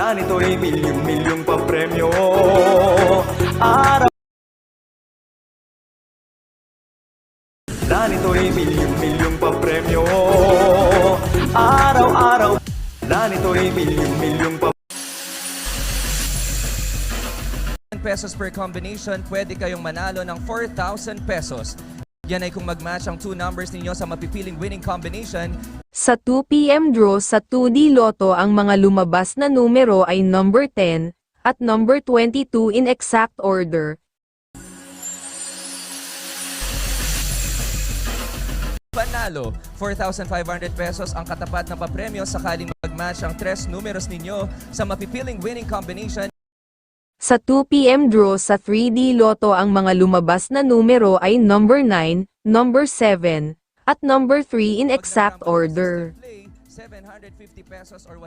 Ganito'y milyong-milyong papremyo. Araw Ganito'y milyong-milyong papremyo. Araw-araw. Ganito'y milyong-milyong papremyo. Pesos per combination, pwede kayong manalo ng 4,000 pesos. Yan ay kung mag-match ang 2 numbers ninyo sa mapipiling winning combination. Sa 2 PM draw sa 2D Lotto, ang mga lumabas na numero ay number 10 at number 22 in exact order. Panalo, 4,500 pesos ang katapat na papremyo sakaling mag-match ang 3 numeros ninyo sa mapipiling winning combination. Sa 2 PM draw sa 3D Lotto, ang mga lumabas na numero ay number 9, number 7, at number 3 in exact order. 750 pesos or